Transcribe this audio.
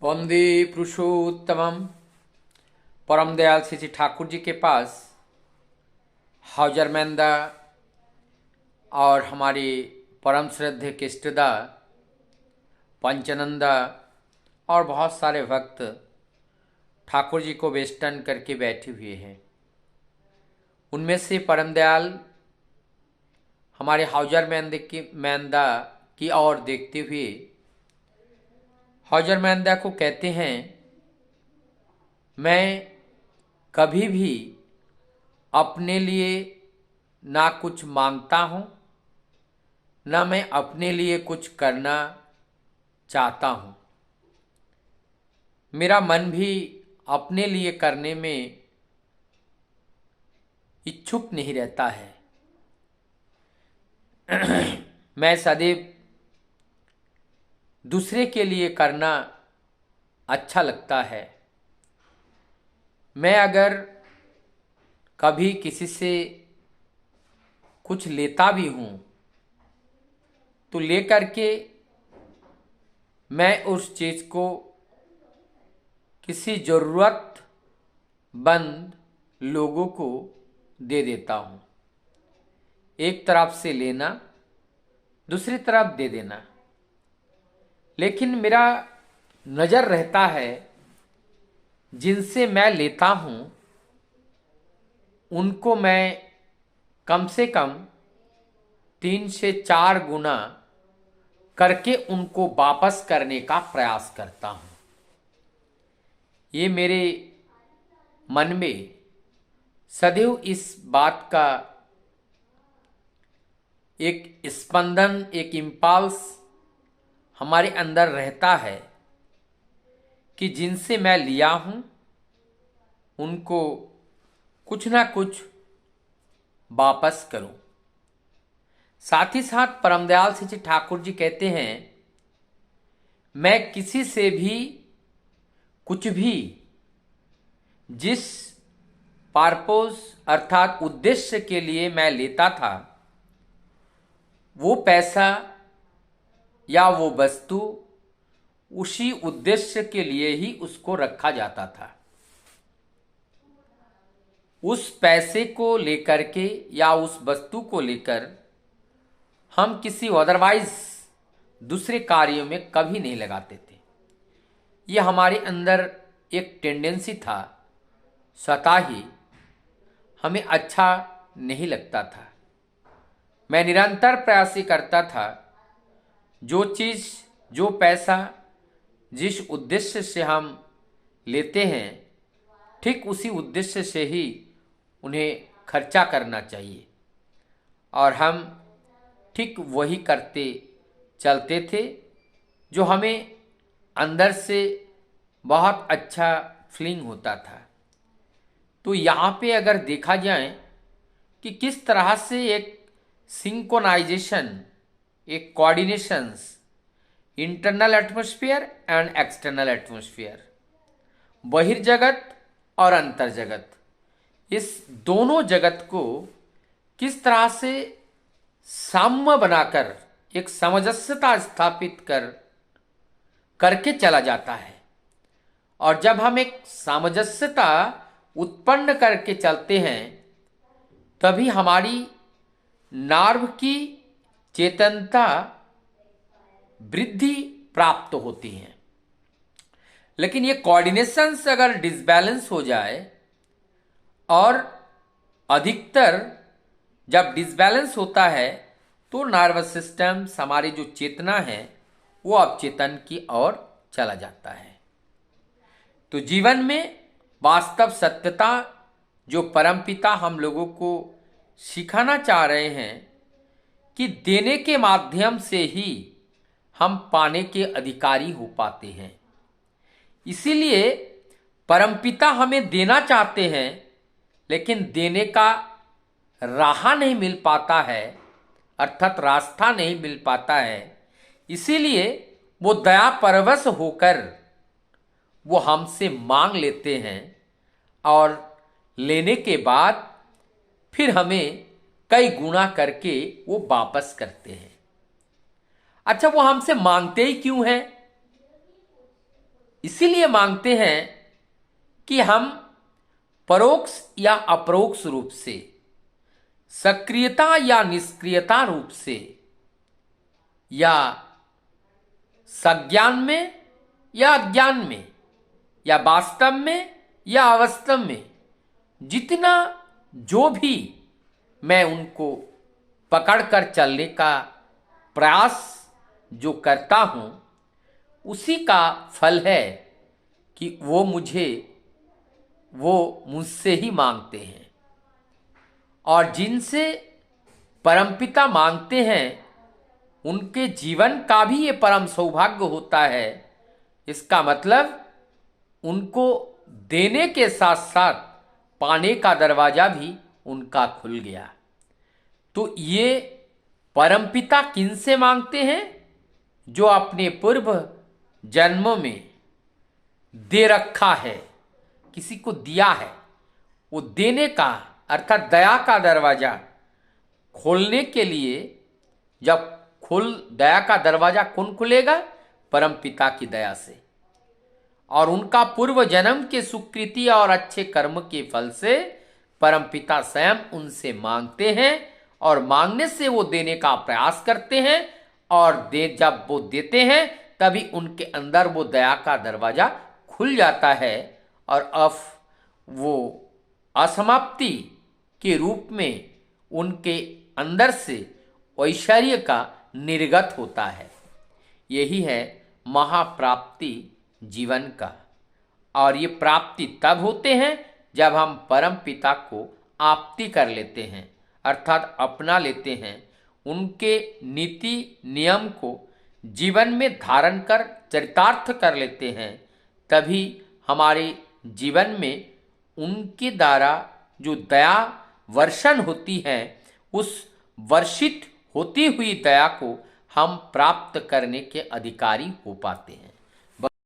वंदे पुरुषोत्तमम। परम दयाल श्री श्री ठाकुर जी के पास हाउजरमैंदा और हमारे परम श्रद्धेय केष्टदा पंचनंदा और बहुत सारे भक्त ठाकुर जी को वेष्टन करके बैठे हुए हैं। उनमें से परम दयाल हमारे हाउजरमैंदा की ओर देखते हुए हाउजरमैंदा को कहते हैं, मैं कभी भी अपने लिए ना कुछ मांगता हूँ, ना मैं अपने लिए कुछ करना चाहता हूँ। मेरा मन भी अपने लिए करने में इच्छुक नहीं रहता है। मैं सदैव दूसरे के लिए करना अच्छा लगता है। मैं अगर कभी किसी से कुछ लेता भी हूँ तो लेकर के मैं उस चीज़ को किसी ज़रूरतमंद लोगों को दे देता हूँ। एक तरफ से लेना, दूसरी तरफ दे देना। लेकिन मेरा नज़र रहता है जिनसे मैं लेता हूँ उनको मैं कम से कम 3 से 4 गुना करके उनको वापस करने का प्रयास करता हूँ। ये मेरे मन में सदैव इस बात का एक स्पंदन, एक इम्पल्स हमारे अंदर रहता है कि जिनसे मैं लिया हूँ उनको कुछ ना कुछ वापस करूं। साथ ही साथ परमदयाल श्री श्री ठाकुर जी कहते हैं, मैं किसी से भी कुछ भी जिस पर्पस अर्थात उद्देश्य के लिए मैं लेता था, वो पैसा या वो वस्तु उसी उद्देश्य के लिए ही उसको रखा जाता था। उस पैसे को लेकर के या उस वस्तु को लेकर हम किसी अदरवाइज दूसरे कार्यों में कभी नहीं लगाते थे। ये हमारे अंदर एक टेंडेंसी था, स्वतः ही हमें अच्छा नहीं लगता था। मैं निरंतर प्रयास करता था, जो चीज़, जो पैसा जिस उद्देश्य से हम लेते हैं, ठीक उसी उद्देश्य से ही उन्हें खर्चा करना चाहिए। और हम ठीक वही करते चलते थे जो हमें अंदर से बहुत अच्छा फीलिंग होता था। तो यहाँ पे अगर देखा जाए कि किस तरह से एक सिंक्रोनाइजेशन, एक coordinations, internal atmosphere and external atmosphere, बहिर्जगत और अंतर जगत, इस दोनों जगत को किस तरह से साम्य बनाकर एक सामंजस्यता स्थापित करके चला जाता है। और जब हम एक सामंजस्यता उत्पन्न करके चलते हैं, तभी हमारी नार्व की चेतनता वृद्धि प्राप्त होती है। लेकिन ये कोऑर्डिनेशंस अगर डिसबैलेंस हो जाए, और अधिकतर जब डिसबैलेंस होता है तो नर्वस सिस्टम, हमारी जो चेतना है, वो अवचेतन की ओर चला जाता है। तो जीवन में वास्तव सत्यता जो परमपिता हम लोगों को सिखाना चाह रहे हैं कि देने के माध्यम से ही हम पाने के अधिकारी हो पाते हैं। इसीलिए परमपिता हमें देना चाहते हैं, लेकिन देने का राह नहीं मिल पाता है, अर्थात रास्ता नहीं मिल पाता है। इसीलिए वो दया परवश होकर वो हमसे मांग लेते हैं, और लेने के बाद फिर हमें कई गुना करके वो वापस करते हैं। अच्छा, वो हमसे मांगते ही क्यों हैं? इसीलिए मांगते हैं कि हम परोक्ष या अपरोक्ष रूप से, सक्रियता या निष्क्रियता रूप से, या सज्ञान में या अज्ञान में, या वास्तव में या अवास्तव में, जितना जो भी मैं उनको पकड़कर चलने का प्रयास जो करता हूं, उसी का फल है कि वो मुझसे ही मांगते हैं। और जिनसे परमपिता मांगते हैं उनके जीवन का भी ये परम सौभाग्य होता है। इसका मतलब उनको देने के साथ साथ पाने का दरवाजा भी उनका खुल गया। तो ये परमपिता किनसे मांगते हैं? जो अपने पूर्व जन्मों में दे रखा है, किसी को दिया है, वो देने का अर्थात दया का दरवाजा खोलने के लिए, जब दया का दरवाजा कौन खुलेगा? परमपिता की दया से। और उनका पूर्व जन्म के सुकृति और अच्छे कर्म के फल से परमपिता स्वयं उनसे मांगते हैं, और मांगने से वो देने का प्रयास करते हैं, और जब वो देते हैं तभी उनके अंदर वो दया का दरवाजा खुल जाता है, और अब वो असमाप्ति के रूप में उनके अंदर से ऐश्वर्य का निर्गत होता है। यही है महाप्राप्ति जीवन का। और ये प्राप्ति तब होते हैं जब हम परम पिता को आप्ति कर लेते हैं, अर्थात अपना लेते हैं, उनके नीति नियम को जीवन में धारण कर चरितार्थ कर लेते हैं। तभी हमारे जीवन में उनके द्वारा जो दया वर्षण होती है, उस वर्षित होती हुई दया को हम प्राप्त करने के अधिकारी हो पाते हैं।